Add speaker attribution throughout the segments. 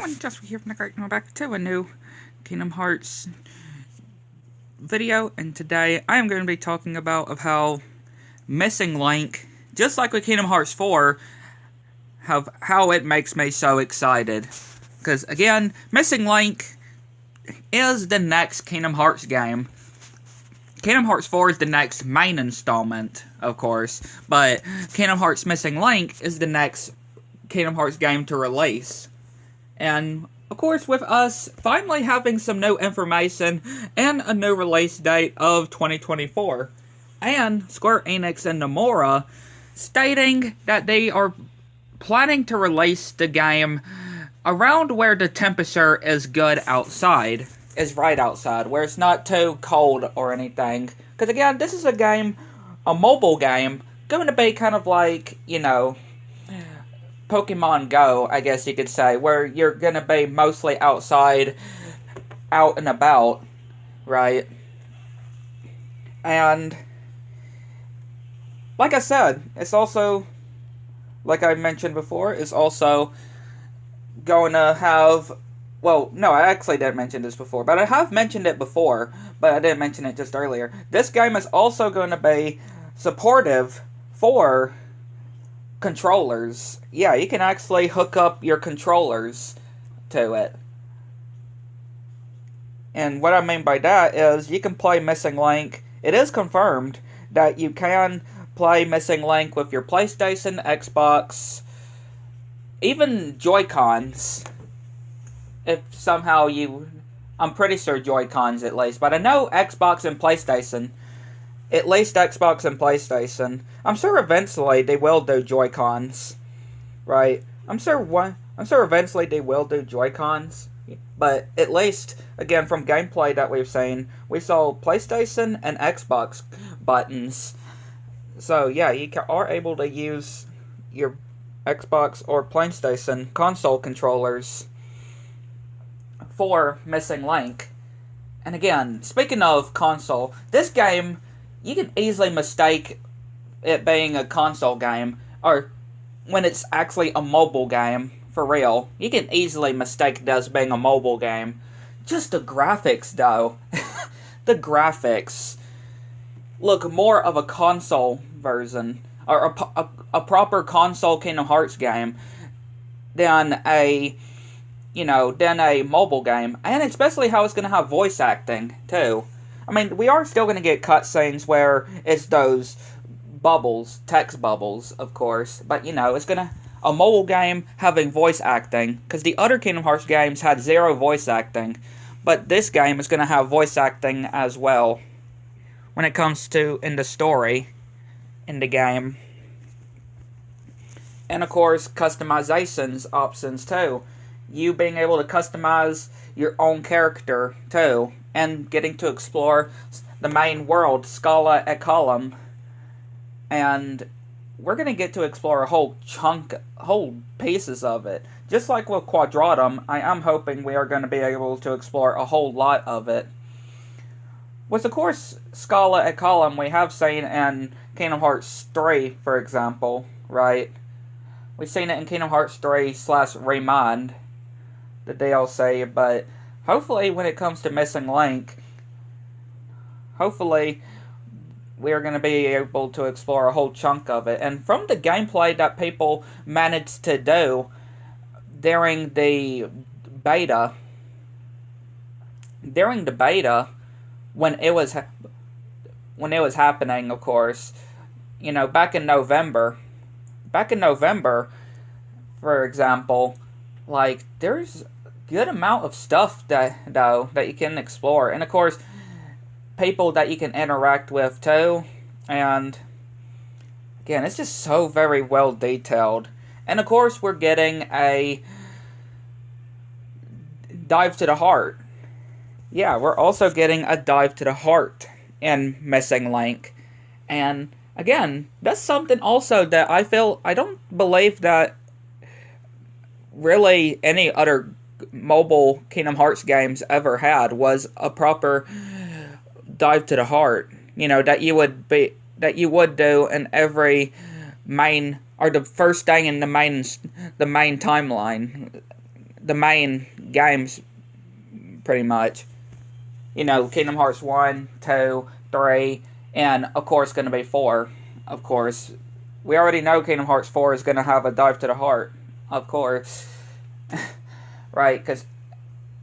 Speaker 1: everyone, just here from the Great and back to a new Kingdom Hearts video, and today I am going to be talking about how missing Link, just like with Kingdom Hearts 4, how it makes me so excited. Because again, missing Link is the next Kingdom Hearts game. Kingdom Hearts 4 is the next main installment, of course, but Kingdom Hearts Missing Link is the next Kingdom Hearts game to release. And, of course, with us finally having some new information and a new release date of 2024. And Square Enix and Nomura stating that they are planning to release the game around where the temperature is good outside. Is right outside, where it's not too cold or anything. Because again, this is a mobile game, going to be kind of like, you know, Pokemon Go, I guess you could say, where you're going to be mostly outside, out and about, right? And, like I said, it's also, like I mentioned before, it's also going to have... Well, no, I actually didn't mention this before, but I have mentioned it before, but I didn't mention it just earlier. This game is also going to be supportive for controllers. Yeah, you can actually hook up your controllers to it. And what I mean by that is you can play Missing Link. It is confirmed that you can play Missing Link with your PlayStation, Xbox, even Joy-Cons. If somehow I'm pretty sure Joy-Cons at least, but I know Xbox and PlayStation, at least Xbox and PlayStation. I'm sure eventually they will do Joy-Cons, right? I'm sure eventually they will do Joy-Cons, but at least, again, from gameplay that we've seen, we saw PlayStation and Xbox buttons. So yeah, you are able to use your Xbox or PlayStation console controllers for Missing Link. And again, speaking of console, this game, you can easily mistake it being a console game, or when it's actually a mobile game, for real. You can easily mistake it as being a mobile game. Just the graphics, though. The graphics look more of a console version, or a proper console Kingdom Hearts game, than a mobile game, and especially how it's going to have voice acting, too. I mean, we are still going to get cutscenes where it's those bubbles, text bubbles, of course, but, it's going to... A mobile game having voice acting, because the other Kingdom Hearts games had zero voice acting, but this game is going to have voice acting as well, when it comes to in the story, in the game. And, of course, customizations options, too. You being able to customize your own character, too, and getting to explore the main world, Scala Ecolum. And we're going to get to explore a whole pieces of it. Just like with Quadratum, I am hoping we are going to be able to explore a whole lot of it. With, of course, Scala Ecolum, we have seen in Kingdom Hearts 3, for example, right? We've seen it in Kingdom Hearts 3/Remind, the DLC, but hopefully when it comes to Missing Link, hopefully we are going to be able to explore a whole chunk of it. And from the gameplay that people managed to do during the beta, when it was happening, of course, back in November, for example, like, there's good amount of stuff that you can explore, and of course people that you can interact with too. And again, it's just so very well detailed. And of course we're getting a dive to the heart. Yeah, we're also getting a dive to the heart in Missing Link. And again, that's something also that I don't believe that really any other mobile Kingdom Hearts games ever had, was a proper dive to the heart, that you would do in every main, or the first thing in the main timeline. the main games, pretty much. You know, Kingdom Hearts 1, 2, 3, and of course going to be 4. Of course. We already know Kingdom Hearts 4 is going to have a dive to the heart. Of course. Right, because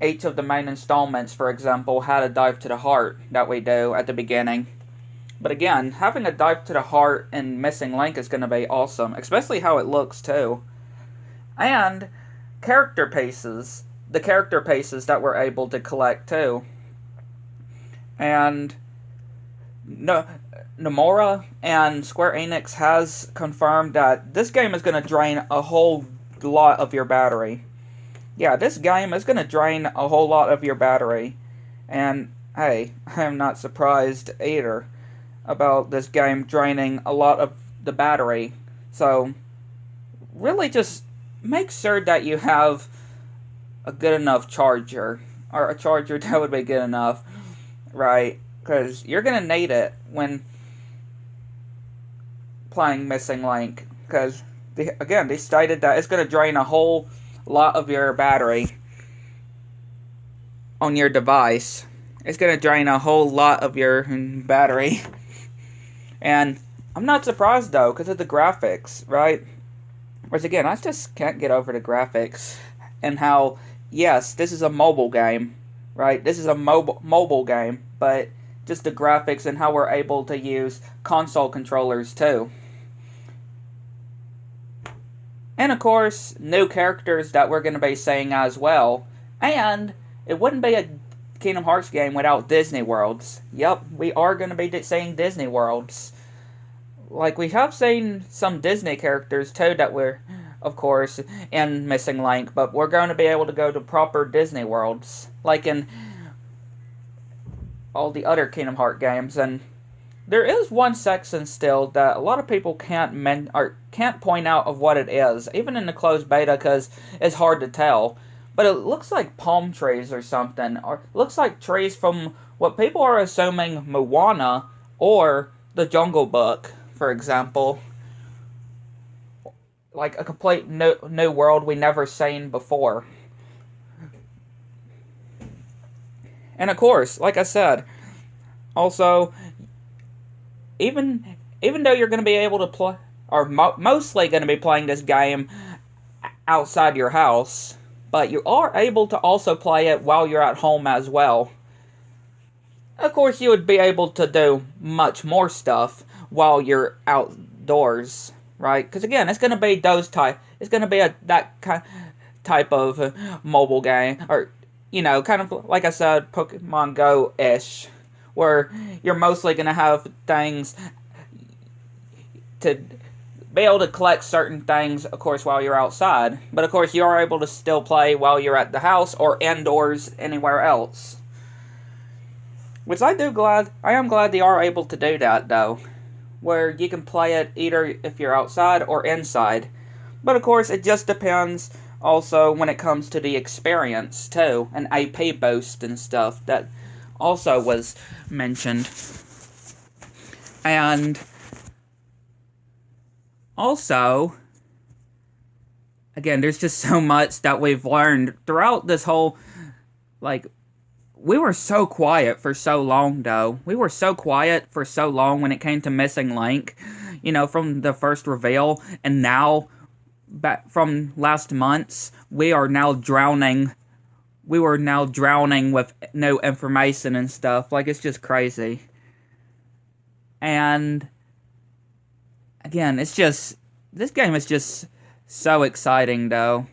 Speaker 1: each of the main installments, for example, had a dive to the heart that we do at the beginning. But again, having a dive to the heart in Missing Link is going to be awesome. Especially how it looks, too. And character pieces. The character pieces that we're able to collect, too. And Nomura and Square Enix has confirmed that this game is going to drain a whole lot of your battery. Yeah, this game is going to drain a whole lot of your battery. And, hey, I am not surprised either about this game draining a lot of the battery. So, really just make sure that you have a good enough charger. Or a charger that would be good enough. Right? Because you're going to need it when playing Missing Link. Because, again, they stated that it's going to drain a whole lot of your battery on your device. It's going to drain a whole lot of your battery. And I'm not surprised, though, because of the graphics, right? Whereas, again, I just can't get over the graphics. And how, yes, this is a mobile game, right? This is a mobile game, but just the graphics and how we're able to use console controllers, too. And, of course, new characters that we're going to be seeing as well. And it wouldn't be a Kingdom Hearts game without Disney Worlds. Yep, we are going to be seeing Disney Worlds. Like, we have seen some Disney characters, too, that we're, of course, in Missing Link. But we're going to be able to go to proper Disney Worlds. Like in all the other Kingdom Hearts games. And there is one section still that a lot of people can't point out of what it is, even in the closed beta, because it's hard to tell. But it looks like palm trees or something, or looks like trees from what people are assuming Moana or The Jungle Book, for example. Like a complete new world we never seen before. And of course, like I said, also, even though you're going to be able to play, or mostly going to be playing this game outside your house, but you are able to also play it while you're at home as well. Of course, you would be able to do much more stuff while you're outdoors, right? Because again, it's going to be it's going to be that type of mobile game, or you know, kind of like I said, Pokemon Go-ish, where you're mostly going to have things to be able to collect certain things, of course, while you're outside. But, of course, you are able to still play while you're at the house or indoors anywhere else. Which I am glad they are able to do that, though. Where you can play it either if you're outside or inside. But, of course, it just depends also when it comes to the experience, too. An AP boost and stuff that also was mentioned. And also, again, there's just so much that we've learned throughout this whole, like, we were so quiet for so long, though. We were so quiet for so long when it came to Missing Link, you know, from the first reveal, and now, from last months, we were now drowning with no information and stuff. Like, it's just crazy. And again, this game is just so exciting, though.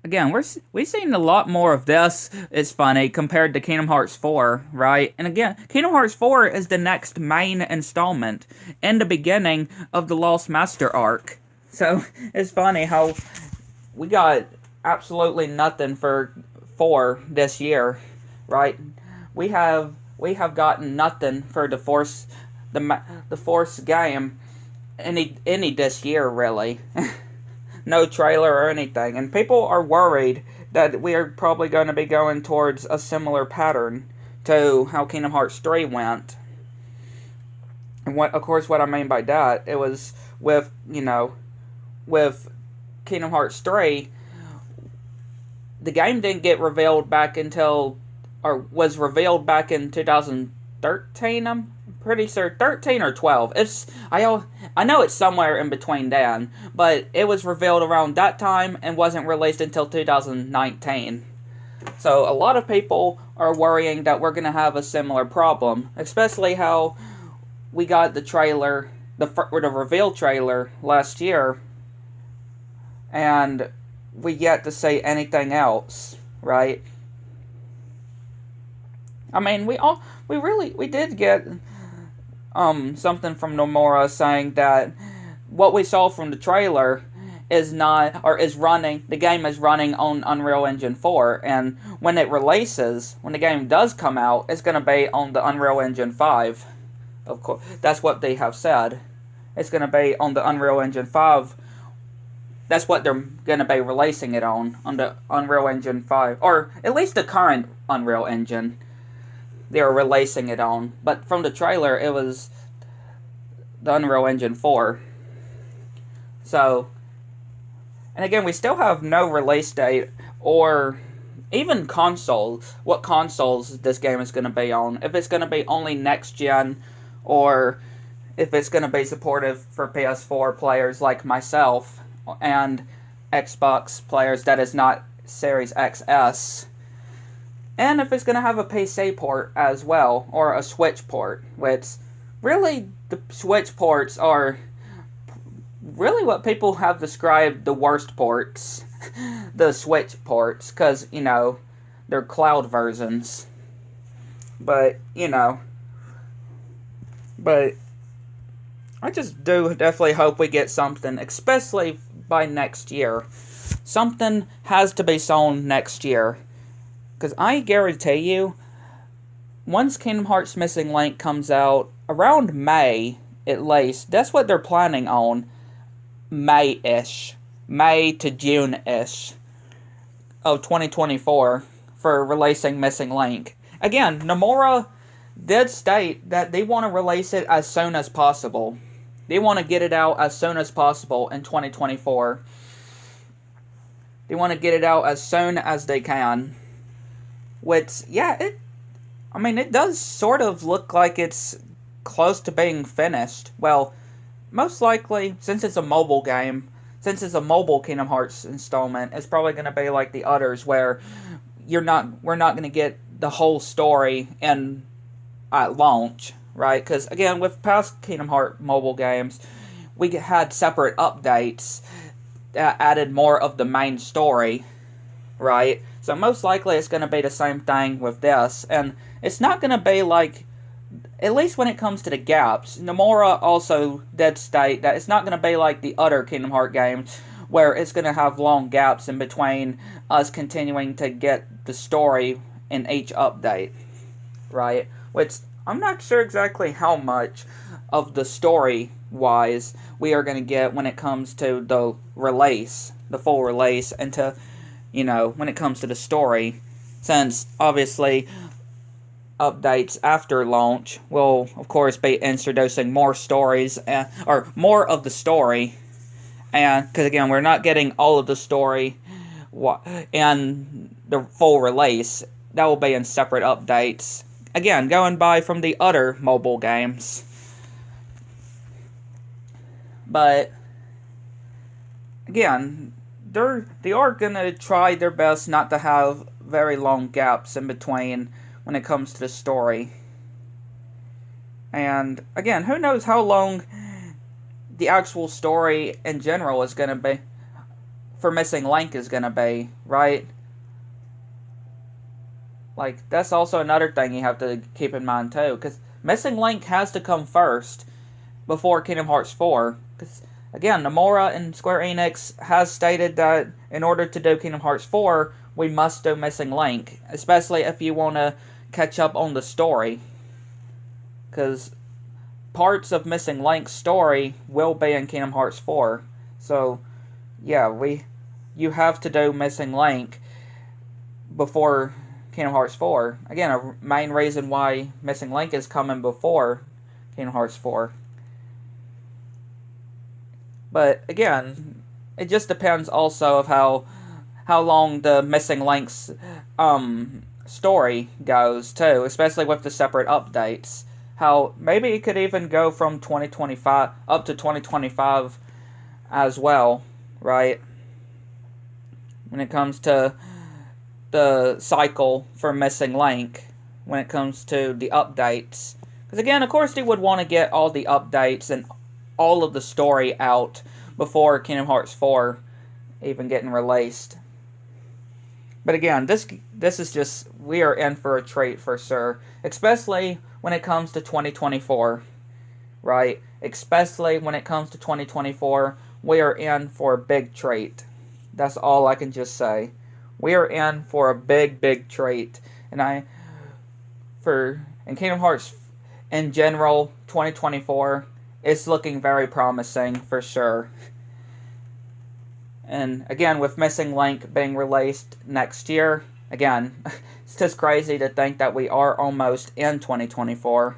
Speaker 1: Again, we've seen a lot more of this, it's funny, compared to Kingdom Hearts 4, right? And again, Kingdom Hearts 4 is the next main installment in the beginning of the Lost Master arc. So, it's funny how we got absolutely nothing for 4 this year, right? We have gotten nothing for the Force game any this year, really. No trailer or anything, and people are worried that we are probably going to be going towards a similar pattern to how Kingdom Hearts 3 went. And of course, what I mean by that, it was with Kingdom Hearts 3, the game didn't get revealed back until, or was revealed back in 2013. I'm pretty sure 13 or 12. I know it's somewhere in between then, but it was revealed around that time and wasn't released until 2019. So a lot of people are worrying that we're gonna have a similar problem, especially how we got the trailer, the reveal trailer last year, and we yet to say anything else, right? I mean, we did get something from Nomura saying that what we saw from the trailer is not, or is running, the game is running on Unreal Engine 4, and when it releases, when the game does come out, it's going to be on the Unreal Engine 5. Of course, that's what they have said. It's going to be on the Unreal Engine 5. That's what they're going to be releasing it on the Unreal Engine 5, or at least the current Unreal Engine they're releasing it on. But from the trailer, it was the Unreal Engine 4. So, and again, we still have no release date or even consoles. What consoles this game is going to be on. If it's going to be only next gen, or if it's going to be supportive for PS4 players like myself and Xbox players that is not Series XS. And if it's going to have a PC port as well, or a Switch port, which really the Switch ports are really what people have described the worst ports, the Switch ports, because, you know, they're cloud versions. But, you know, but I just do definitely hope we get something, especially by next year. Something has to be shown next year. Because I guarantee you, once Kingdom Hearts Missing Link comes out, around May, at least, that's what they're planning on, May-ish, May to June-ish of 2024 for releasing Missing Link. Again, Nomura did state that they want to release it as soon as possible. They want to get it out as soon as possible in 2024. They want to get it out as soon as they can. Which, yeah, it does sort of look like it's close to being finished. Well, most likely, since it's a mobile game, since it's a mobile Kingdom Hearts installment, it's probably going to be like the others, where we're not going to get the whole story at launch, right? Because, again, with past Kingdom Hearts mobile games, we had separate updates that added more of the main story, right? So most likely it's going to be the same thing with this, and it's not going to be like, at least when it comes to the gaps, Nomura also did state that it's not going to be like the other Kingdom Hearts games, where it's going to have long gaps in between us continuing to get the story in each update, right? Which, I'm not sure exactly how much of the story-wise we are going to get when it comes to the release, the full release, and to, you know, when it comes to the story, since obviously updates after launch will, of course, be introducing more stories, or more of the story, and, because again, we're not getting all of the story in the full release. That will be in separate updates, again, going by from the other mobile games. But, again, they are going to try their best not to have very long gaps in between when it comes to the story. And, again, who knows how long the actual story in general is going to be, for Missing Link is going to be, right? Like, that's also another thing you have to keep in mind, too, because Missing Link has to come first before Kingdom Hearts 4, because, again, Nomura and Square Enix has stated that in order to do Kingdom Hearts 4, we must do Missing Link, especially if you want to catch up on the story, because parts of Missing Link's story will be in Kingdom Hearts 4, so, yeah, you have to do Missing Link before Kingdom Hearts 4. Again, a main reason why Missing Link is coming before Kingdom Hearts 4. But, again, it just depends also of how how long the Missing Links story goes too, especially with the separate updates. How maybe it could even go from 2025 up to 2025 as well, right? When it comes to the cycle for Missing Link, when it comes to the updates. Because again, of course, they would want to get all the updates and all of the story out before Kingdom Hearts 4 even getting released. But again, this is just, we are in for a treat for sure. Especially when it comes to 2024, right? Especially when it comes to 2024, we are in for a big treat. That's all I can just say. We are in for a big, big treat. And Kingdom Hearts in general, 2024, it's looking very promising for sure. And again, with Missing Link being released next year, again, it's just crazy to think that we are almost in 2024.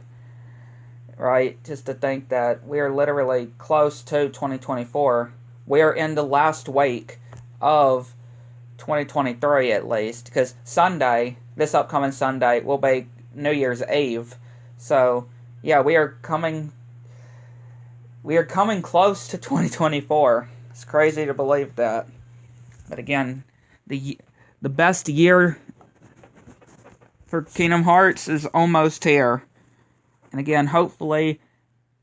Speaker 1: Right? Just to think that we are literally close to 2024. We are in the last week of 2023 at least. Because Sunday, this upcoming Sunday, will be New Year's Eve. So, yeah, we are coming close to 2024. It's crazy to believe that. But again, the best year for Kingdom Hearts is almost here. And again, hopefully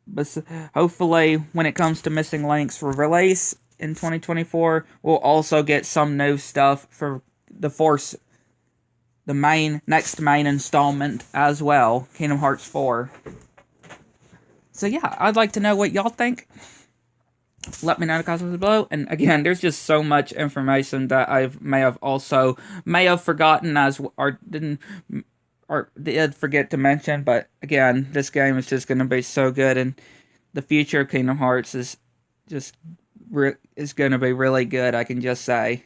Speaker 1: when it comes to Missing Links for release in 2024, we'll also get some new stuff for the next main installment as well, Kingdom Hearts 4. So yeah, I'd like to know what y'all think. Let me know in the comments below. And again, there's just so much information that I may have forgotten or did forget to mention. But again, this game is just going to be so good, and the future of Kingdom Hearts is going to be really good, I can just say.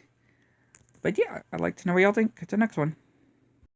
Speaker 1: But yeah, I'd like to know what y'all think. Catch the next one.